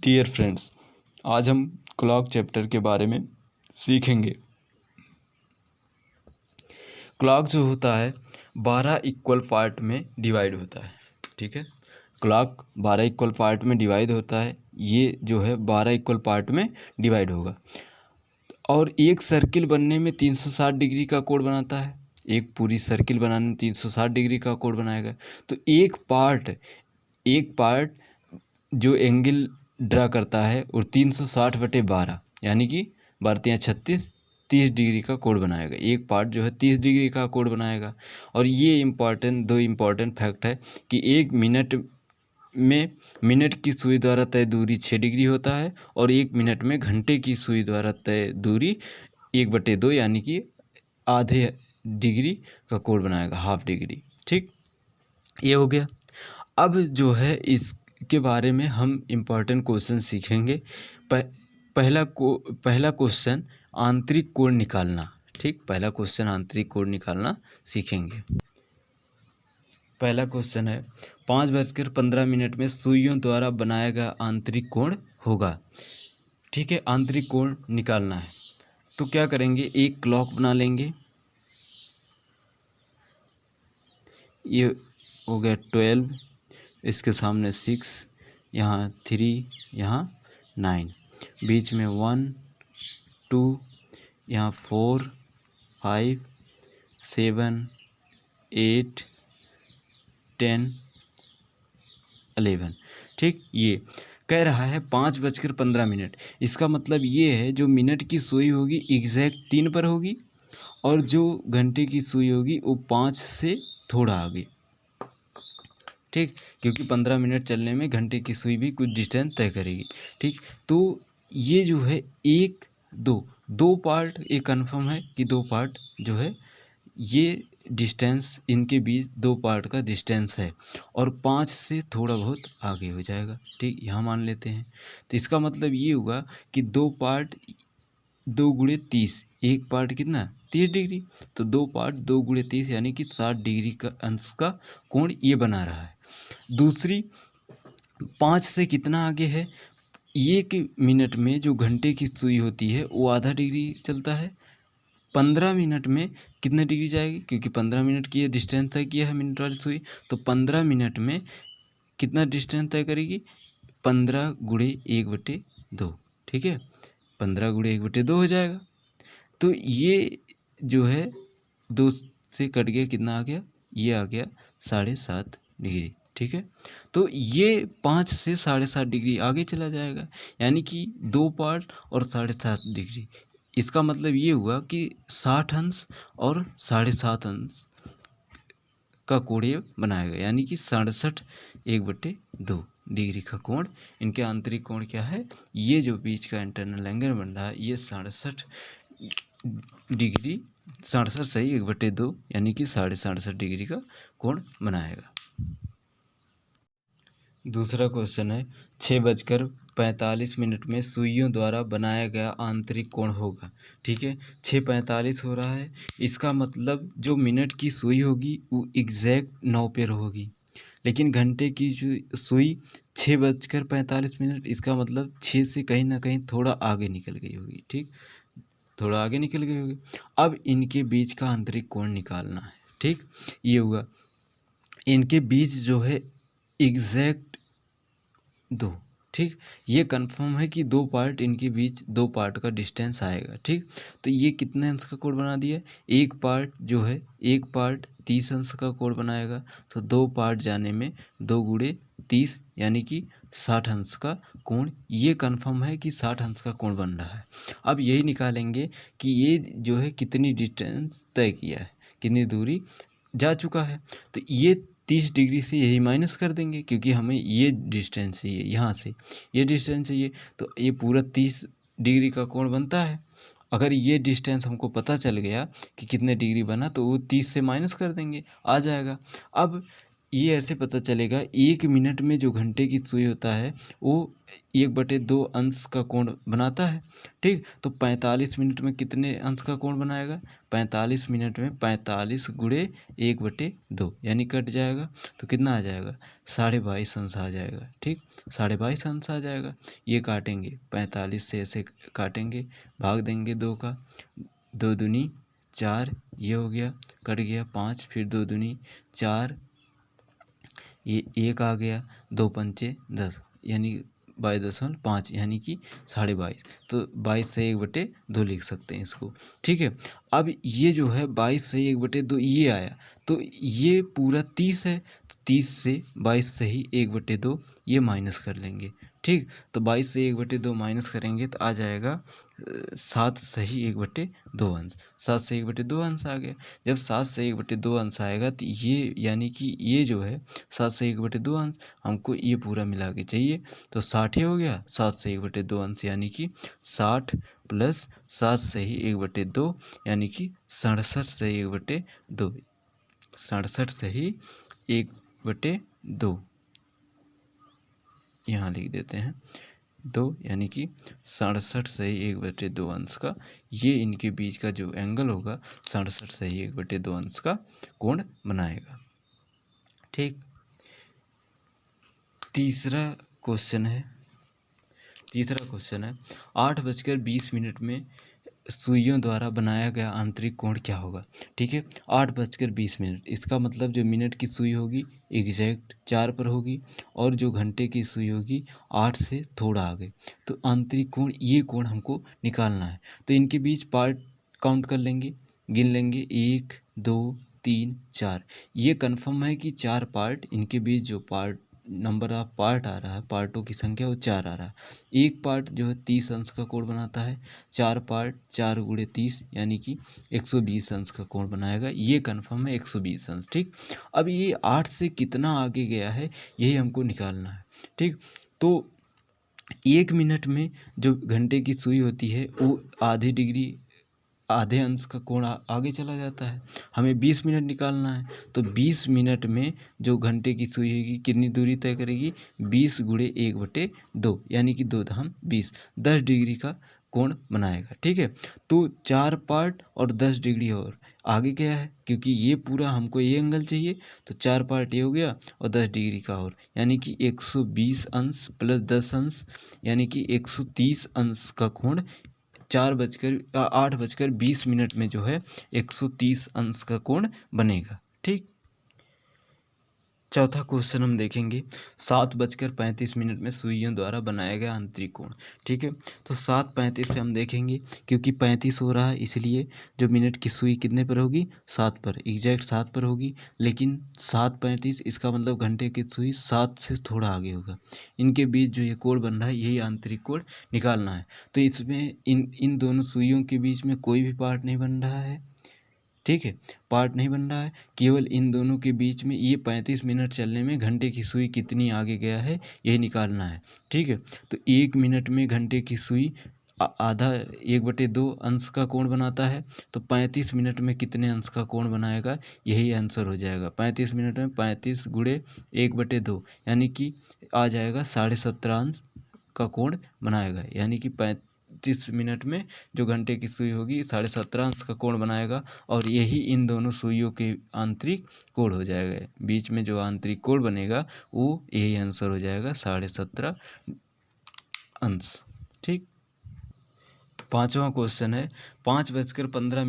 Dear friends, आज हम clock chapter के बारे में सीखेंगे। क्लॉक जो होता है 12 इक्वल पार्ट में डिवाइड होता है। ठीक है, क्लॉक 12 इक्वल पार्ट में डिवाइड होता है। ये जो है 12 इक्वल पार्ट में डिवाइड होगा और एक सर्किल बनने में 360 डिग्री का कोण बनाता है। एक पूरी सर्किल बनाने में 360 डिग्री का कोण बनाएगा। तो एक पार्ट जो एंगल ड्रा करता है और 360/12 यानी कि 12×3 = 30 डिग्री का कोण बनाएगा। एक पार्ट जो है 30 डिग्री का कोण बनाएगा। और ये दो इम्पॉर्टेंट फैक्ट है कि एक मिनट में मिनट की सुई द्वारा तय दूरी 6 डिग्री होता है और एक मिनट में घंटे की सुई द्वारा तय दूरी 1/2 यानी कि आधे डिग्री का कोण बनाएगा, हाफ डिग्री। ठीक, ये हो गया। अब जो है इसके बारे में हम इम्पॉर्टेंट क्वेश्चन सीखेंगे। पहला क्वेश्चन आंतरिक कोण निकालना। ठीक, पहला क्वेश्चन आंतरिक कोण निकालना सीखेंगे। पहला क्वेश्चन है 5:15 में सुइयों द्वारा बनाया गया आंतरिक कोण होगा। ठीक है, आंतरिक कोण निकालना है तो क्या करेंगे, एक क्लॉक बना लेंगे। ये हो गया 12, इसके सामने 6, यहाँ 3, यहाँ 9, बीच में 1 2, यहाँ 4 5 7 8 10 11। ठीक, ये कह रहा है 5:15। इसका मतलब ये है जो मिनट की सुई होगी एग्जैक्ट 3 पर होगी और जो घंटे की सुई होगी वो 5 से थोड़ा आगे। ठीक, क्योंकि 15 मिनट चलने में घंटे की सुई भी कुछ डिस्टेंस तय करेगी। ठीक, तो ये जो है दो पार्ट, ये कन्फर्म है कि दो पार्ट जो है ये डिस्टेंस, इनके बीच दो पार्ट का डिस्टेंस है और 5 से थोड़ा बहुत आगे हो जाएगा। ठीक, यहाँ मान लेते हैं। तो इसका मतलब ये होगा कि दो पार्ट 2×30, एक पार्ट कितना 30 डिग्री, तो दो पार्ट 2×30 यानी कि 60 डिग्री का अंश का कोण ये बना रहा है। दूसरी 5 से कितना आगे है, एक मिनट में जो घंटे की सुई होती है वो आधा डिग्री चलता है। 15 मिनट में कितने डिग्री जाएगी, क्योंकि 15 मिनट की ये डिस्टेंस तय किया है मिनट वाली सुई, तो 15 मिनट में कितना डिस्टेंस तय करेगी, 15×1/2। ठीक है, 15×1/2 हो जाएगा। तो ये जो है 2 से कट गया, कितना आ गया, ये आ गया 7.5 डिग्री। ठीक है, तो ये 5 से 7.5 डिग्री आगे चला जाएगा, यानी कि दो पार्ट और 7.5 डिग्री। इसका मतलब ये हुआ कि 60 अंश और 7.5 अंश का कोण ये बनाएगा, यानी कि 67/1/2 डिग्री का कोण। इनके आंतरिक कोण क्या है, ये जो बीच का इंटरनल एंगल बन रहा है ये 67 डिग्री, 67 सही 1/2 यानी कि 67.5 डिग्री का कोण बनाएगा। दूसरा क्वेश्चन है 6:45 में सुइयों द्वारा बनाया गया आंतरिक कोण होगा। ठीक है, 6:45 हो रहा है, इसका मतलब जो मिनट की सुई होगी वो एग्जैक्ट 9 पर होगी, लेकिन घंटे की जो सुई 6:45, इसका मतलब 6 से कहीं ना कहीं थोड़ा आगे निकल गई होगी। ठीक, थोड़ा आगे निकल गई होगी। अब इनके बीच का आंतरिक कोण निकालना है। ठीक, ये हुआ, इनके बीच जो है एग्जैक्ट 2। ठीक, ये कंफर्म है कि दो पार्ट, इनके बीच दो पार्ट का डिस्टेंस आएगा। ठीक, तो ये कितने अंश का कोण बना दिया, एक पार्ट 30 अंश का कोण बनाएगा, तो दो पार्ट जाने में 2×30 यानी कि 60 अंश का कोण, ये कंफर्म है कि 60 अंश का कोण बन रहा है। अब यही निकालेंगे कि ये जो है कितनी डिस्टेंस तय किया है, कितनी दूरी जा चुका है। तो ये 30 डिग्री से यही माइनस कर देंगे, क्योंकि हमें ये डिस्टेंस चाहिए, यहाँ से ये डिस्टेंस चाहिए, तो ये पूरा 30 डिग्री का कोण बनता है। अगर ये डिस्टेंस हमको पता चल गया कि कितने डिग्री बना, तो वो 30 से माइनस कर देंगे, आ जाएगा। अब ये ऐसे पता चलेगा, 1 मिनट में जो घंटे की सुई होता है वो 1/2 अंश का कोण बनाता है। ठीक, तो 45 मिनट में कितने अंश का कोण बनाएगा? 45 मिनट में 45 गुणे 1/2 यानी कट जाएगा तो कितना आ जाएगा? 22.5 अंश आ जाएगा। ठीक, 22.5 अंश आ जाएगा। ये काटेंगे 45 से, ऐसे काटेंगे, भाग देंगे 2 का, 2 दूनी 4, ये हो गया, कट गया 5, फिर 2 दूनी 4, ये 1 आ गया, 2 पंचे 10 यानी 22.5 यानी कि 22.5। तो 22 से 1/2 लिख सकते हैं इसको। ठीक है, अब ये जो है 22 से 1/2 ये आया, तो ये पूरा 30 है, तो 30 से 22 से ही 1/2 ये माइनस कर लेंगे। ठीक, तो 22 से 1/2 माइनस करेंगे तो आ जाएगा 7 सही 1/2 अंश। 7 से 1/2 अंश आ गया। जब 7 से 1/2 अंश आएगा तो ये यानी कि ये जो है 7 से 1/2 अंश, हमको ये पूरा मिला के चाहिए, तो 60 ही हो गया। 7 से 1/2 अंश यानी कि 60 प्लस 7 से ही 1/2 यानी कि 67 से 1/2, 67 से ही 1/2 यहाँ लिख देते हैं 2, यानी कि 67 से ही 1/2 अंश का, ये इनके बीच का जो एंगल होगा 67 से ही 1/2 अंश का कोण बनाएगा। ठीक, तीसरा क्वेश्चन है 8:20 में सुइयों द्वारा बनाया गया आंतरिक कोण क्या होगा? ठीक है, 8:20, इसका मतलब जो मिनट की सुई होगी एग्जैक्ट 4 पर होगी और जो घंटे की सुई होगी 8 से थोड़ा आगे। तो आंतरिक कोण, ये कोण हमको निकालना है। तो इनके बीच पार्ट काउंट कर लेंगे, गिन लेंगे, 1 2 3 4। ये कन्फर्म है कि 4 पार्ट, इनके बीच जो पार्ट नंबर ऑफ पार्ट आ रहा है, पार्टों की संख्या वो 4 आ रहा है। एक पार्ट जो है 30 अंश का कोण बनाता है, 4 पार्ट 4 गुणे 30 यानी कि 120 अंश का कोण बनाएगा। ये कन्फर्म है 120 अंश। ठीक, अब ये 8 से कितना आगे गया है यही हमको निकालना है। ठीक, तो 1 मिनट में जो घंटे की सुई होती है वो आधे अंश का कोण आगे चला जाता है। हमें 20 मिनट निकालना है, तो 20 मिनट में जो घंटे की सुई होगी कितनी दूरी तय करेगी? 20 गुणे 1/2 यानी कि 2 धाम 20, 10 डिग्री का कोण बनाएगा। ठीक है, तो 4 पार्ट और 10 डिग्री और आगे गया है, क्योंकि ये पूरा हमको ये एंगल चाहिए, तो 4 पार्ट ये हो गया और 10 डिग्री का और, यानी कि 120 अंश प्लस 10 अंश यानी कि 130 अंश का कोण 8:20 में जो है 130 अंश का कोण बनेगा। ठीक, चौथा क्वेश्चन हम देखेंगे, 7:35 में सुइयों द्वारा बनाया गया आंतरिक कोण। ठीक है, तो 7:35 पे हम देखेंगे, क्योंकि 35 हो रहा है इसलिए जो मिनट की सुई कितने पर होगी? 7 पर, एग्जैक्ट 7 पर होगी। लेकिन 7:35 इसका मतलब घंटे की सुई 7 से थोड़ा आगे होगा। इनके बीच जो ये कोण बन रहा है यही आंतरिक कोण निकालना है। तो इसमें इन दोनों सुइयों के बीच में कोई भी पार्ट नहीं बन रहा है। ठीक है, पार्ट नहीं बन रहा है, केवल इन दोनों के बीच में ये 35 मिनट चलने में घंटे की सुई कितनी आगे गया है यही निकालना है। ठीक है, तो 1 मिनट में घंटे की सुई आधा 1/2 अंश का कोण बनाता है, तो 35 मिनट में कितने अंश का कोण बनाएगा यही आंसर हो जाएगा। 35 मिनट में 35 गुणे 1/2 यानी कि आ जाएगा 17.5 अंश का कोण बनाएगा, यानी कि 35 मिनट में जो घंटे की सुई होगी 17.5 अंश का कोण बनाएगा, और यही इन दोनों सुइयों के आंतरिक कोण हो जाएगा। बीच में जो आंतरिक कोण बनेगा वो यही आंसर हो जाएगा 17.5 अंश। ठीक, पांचवा क्वेश्चन है, 5:15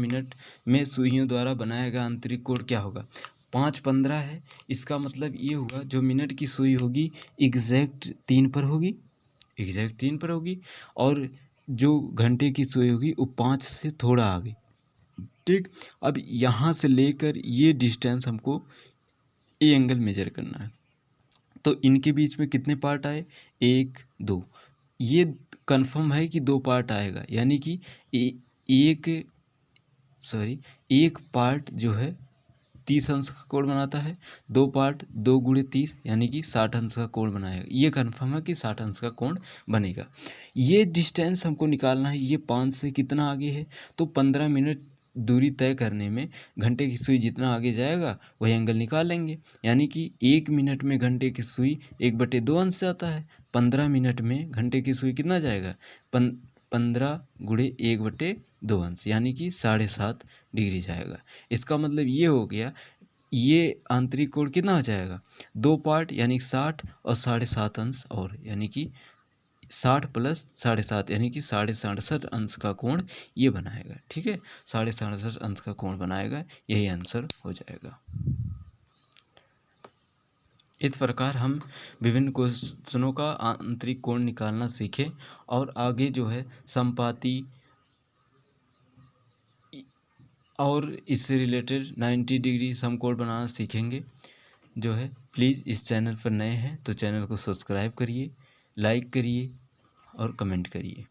में सुइयों द्वारा बनाया गया आंतरिक कोण क्या होगा? 5:15 है, इसका मतलब ये हुआ जो मिनट की सुई होगी एग्जैक्ट 3 पर होगी, एग्जैक्ट 3 पर होगी, और जो घंटे की सुई होगी वो 5 से थोड़ा आगे। ठीक, अब यहाँ से लेकर ये डिस्टेंस हमको ये एंगल मेजर करना है। तो इनके बीच में कितने पार्ट आए? 1 2, ये कंफर्म है कि 2 पार्ट आएगा, यानी कि एक पार्ट जो है 30 अंश का कोण बनाता है, 2 पार्ट 2 गुणे 30 यानी कि 60 अंश का कोण बनाएगा। ये कन्फर्म है कि 60 अंश का कोण बनेगा। ये डिस्टेंस हमको निकालना है, ये 5 से कितना आगे है, तो 15 मिनट दूरी तय करने में घंटे की सुई जितना आगे जाएगा वही एंगल निकाल लेंगे। यानी कि 1 मिनट में घंटे की सुई 1/2 अंश से आता है। 15 मिनट में घंटे की सुई कितना जाएगा? 15 गुणे 1/2 अंश, यानी कि 7.5 डिग्री जाएगा। इसका मतलब ये हो गया, ये आंतरिक कोण कितना हो जाएगा? 2 पार्ट यानी 60 और 7.5 अंश, और यानी कि 60 प्लस 7.5 यानी कि 67.5 अंश का कोण ये बनाएगा। ठीक है, 67.5 अंश का कोण बनाएगा, यही आंसर हो जाएगा। इस प्रकार हम विभिन्न क्वेश्चनों का आंतरिक कोण निकालना सीखे, और आगे जो है समपाती और इससे रिलेटेड 90 डिग्री समकोण बनाना सीखेंगे। जो है प्लीज़ इस चैनल पर नए हैं तो चैनल को सब्सक्राइब करिए, लाइक करिए और कमेंट करिए।